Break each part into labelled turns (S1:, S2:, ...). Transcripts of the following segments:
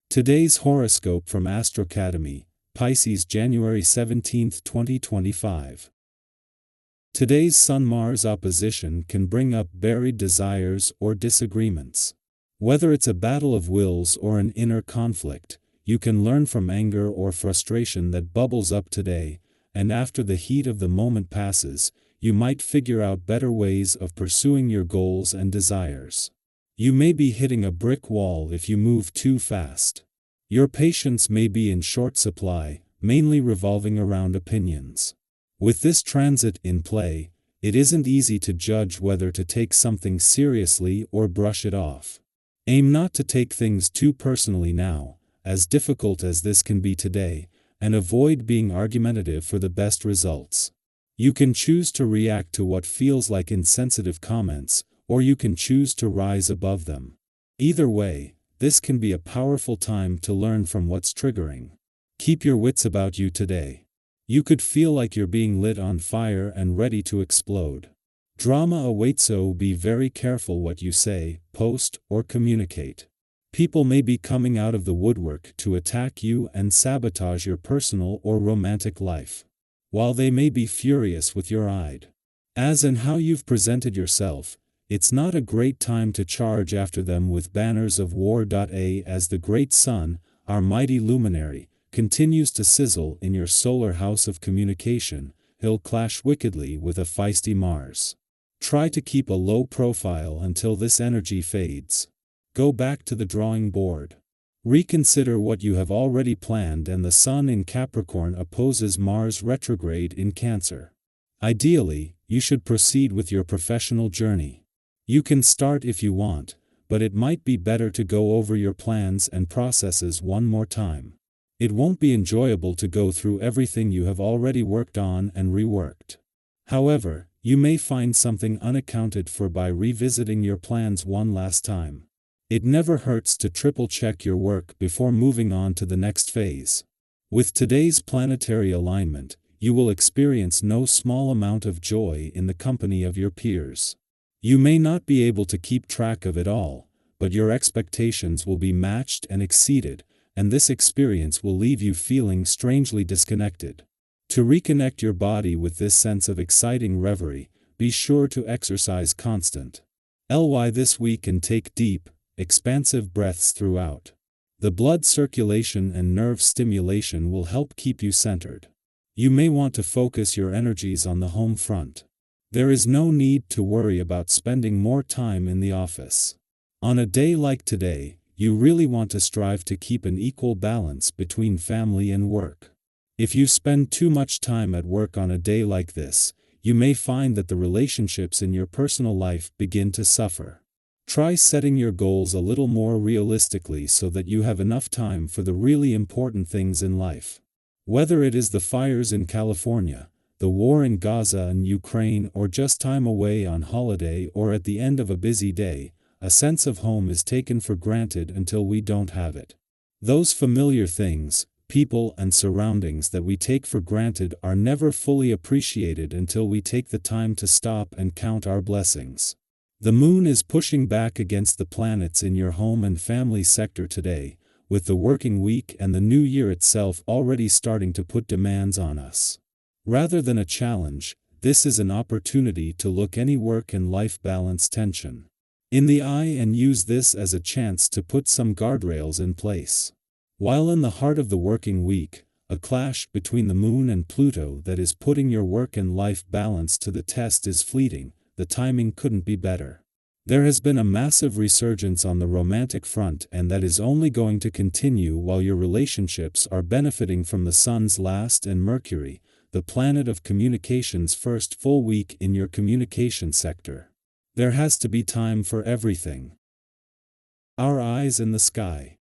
S1: Today's horoscope from Astrocademy, Pisces January 17, 2025. Today's Sun-Mars opposition can bring up buried desires or disagreements. Whether it's a battle of wills or an inner conflict, you can learn from anger or frustration that bubbles up today, and after the heat of the moment passes, you might figure out better ways of pursuing your goals and desires. You may be hitting a brick wall if you move too fast. Your patience may be in short supply, mainly revolving around opinions. With this transit in play, it isn't easy to judge whether to take something seriously or brush it off. Aim not to take things too personally now, as difficult as this can be today, and avoid being argumentative for the best results. You can choose to react to what feels like insensitive comments, or you can choose to rise above them. Either way, this can be a powerful time to learn from what's triggering. Keep your wits about you today. You could feel like you're being lit on fire and ready to explode. Drama awaits, so be very careful what you say, post, or communicate. People may be coming out of the woodwork to attack you and sabotage your personal or romantic life. While they may be furious with your as and how you've presented yourself, it's not a great time to charge after them with banners of war. As the great sun, our mighty luminary, continues to sizzle in your solar house of communication, he'll clash wickedly with a feisty Mars. Try to keep a low profile until this energy fades. Go back to the drawing board. Reconsider what you have already planned, and the Sun in Capricorn opposes Mars retrograde in Cancer. Ideally, you should proceed with your professional journey. You can start if you want, but it might be better to go over your plans and processes one more time. It won't be enjoyable to go through everything you have already worked on and reworked. However, you may find something unaccounted for by revisiting your plans one last time. It never hurts to triple-check your work before moving on to the next phase. With today's planetary alignment, you will experience no small amount of joy in the company of your peers. You may not be able to keep track of it all, but your expectations will be matched and exceeded, and this experience will leave you feeling strangely disconnected. To reconnect your body with this sense of exciting reverie, be sure to exercise constant. This week and take deep, expansive breaths throughout. The blood circulation and nerve stimulation will help keep you centered. You may want to focus your energies on the home front. There is no need to worry about spending more time in the office. On a day like today, you really want to strive to keep an equal balance between family and work. If you spend too much time at work on a day like this, you may find that the relationships in your personal life begin to suffer. Try setting your goals a little more realistically so that you have enough time for the really important things in life. Whether it is the fires in California, the war in Gaza and Ukraine, or just time away on holiday or at the end of a busy day, a sense of home is taken for granted until we don't have it. Those familiar things, people and surroundings that we take for granted are never fully appreciated until we take the time to stop and count our blessings. The moon is pushing back against the planets in your home and family sector today, with the working week and the new year itself already starting to put demands on us. Rather than a challenge, this is an opportunity to look any work and life balance tension in the eye and use this as a chance to put some guardrails in place. While in the heart of the working week, a clash between the moon and Pluto that is putting your work and life balance to the test is fleeting. The timing couldn't be better. There has been a massive resurgence on the romantic front, and that is only going to continue while your relationships are benefiting from the Sun's last and Mercury, the planet of communication's first full week in your communication sector. There has to be time for everything. Our eyes in the sky.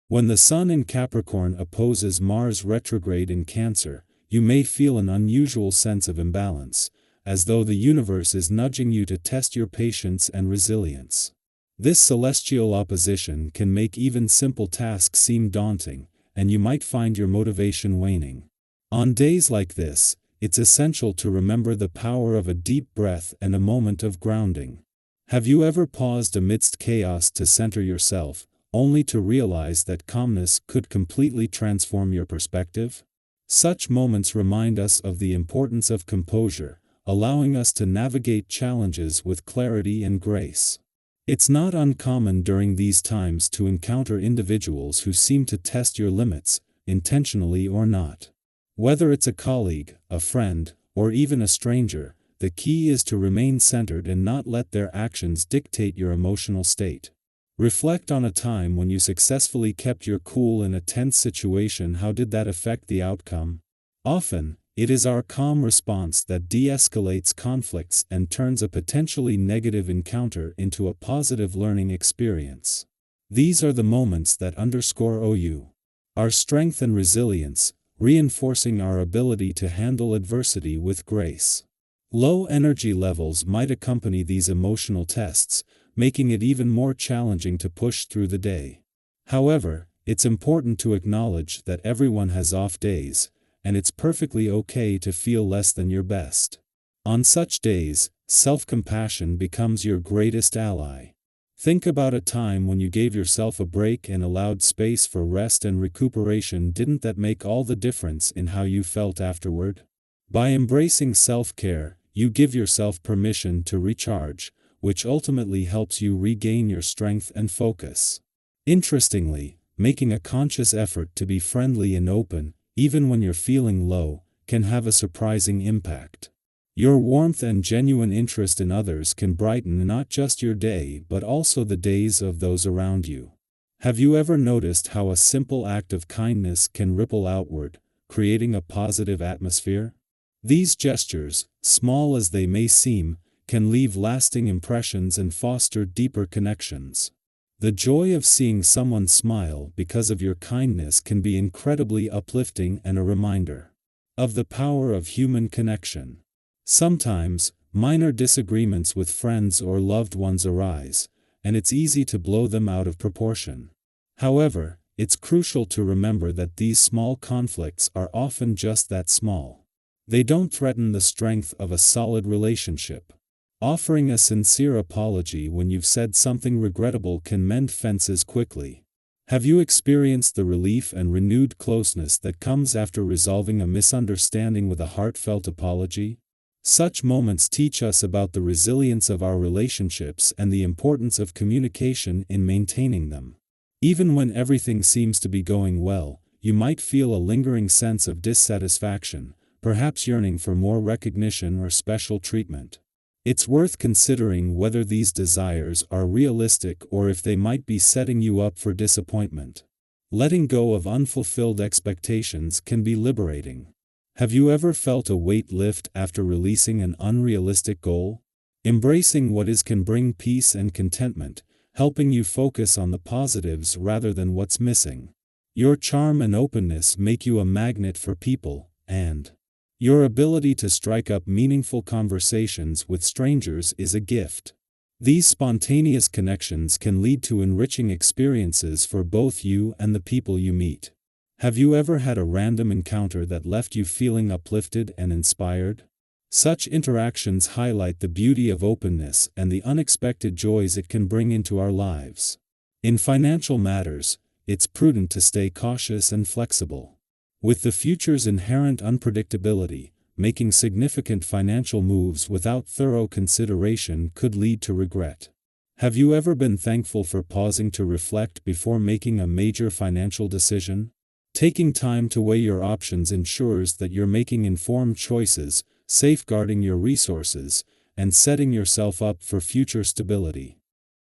S1: When the Sun in Capricorn opposes Mars retrograde in Cancer, you may feel an unusual sense of imbalance, as though the universe is nudging you to test your patience and resilience. This celestial opposition can make even simple tasks seem daunting, and you might find your motivation waning. On days like this, it's essential to remember the power of a deep breath and a moment of grounding. Have you ever paused amidst chaos to center yourself, only to realize that calmness could completely transform your perspective? Such moments remind us of the importance of composure, allowing us to navigate challenges with clarity and grace. It's not uncommon during these times to encounter individuals who seem to test your limits, intentionally or not. Whether it's a colleague, a friend, or even a stranger, the key is to remain centered and not let their actions dictate your emotional state. Reflect on a time when you successfully kept your cool in a tense situation. How did that affect the outcome? Often, it is our calm response that de-escalates conflicts and turns a potentially negative encounter into a positive learning experience. These are the moments that underscore our strength and resilience, reinforcing our ability to handle adversity with grace. Low energy levels might accompany these emotional tests, making it even more challenging to push through the day. However, it's important to acknowledge that everyone has off days, and it's perfectly okay to feel less than your best. On such days, self-compassion becomes your greatest ally. Think about a time when you gave yourself a break and allowed space for rest and recuperation. Didn't that make all the difference in how you felt afterward? By embracing self-care, you give yourself permission to recharge, which ultimately helps you regain your strength and focus. Interestingly, making a conscious effort to be friendly and open, even when you're feeling low, can have a surprising impact. Your warmth and genuine interest in others can brighten not just your day but also the days of those around you. Have you ever noticed how a simple act of kindness can ripple outward, creating a positive atmosphere? These gestures, small as they may seem, can leave lasting impressions and foster deeper connections. The joy of seeing someone smile because of your kindness can be incredibly uplifting and a reminder of the power of human connection. Sometimes, minor disagreements with friends or loved ones arise, and it's easy to blow them out of proportion. However, it's crucial to remember that these small conflicts are often just that small. They don't threaten the strength of a solid relationship. Offering a sincere apology when you've said something regrettable can mend fences quickly. Have you experienced the relief and renewed closeness that comes after resolving a misunderstanding with a heartfelt apology? Such moments teach us about the resilience of our relationships and the importance of communication in maintaining them. Even when everything seems to be going well, you might feel a lingering sense of dissatisfaction, perhaps yearning for more recognition or special treatment. It's worth considering whether these desires are realistic or if they might be setting you up for disappointment. Letting go of unfulfilled expectations can be liberating. Have you ever felt a weight lift after releasing an unrealistic goal? Embracing what is can bring peace and contentment, helping you focus on the positives rather than what's missing. Your charm and openness make you a magnet for people, and your ability to strike up meaningful conversations with strangers is a gift. These spontaneous connections can lead to enriching experiences for both you and the people you meet. Have you ever had a random encounter that left you feeling uplifted and inspired? Such interactions highlight the beauty of openness and the unexpected joys it can bring into our lives. In financial matters, it's prudent to stay cautious and flexible. With the future's inherent unpredictability, making significant financial moves without thorough consideration could lead to regret. Have you ever been thankful for pausing to reflect before making a major financial decision? Taking time to weigh your options ensures that you're making informed choices, safeguarding your resources, and setting yourself up for future stability.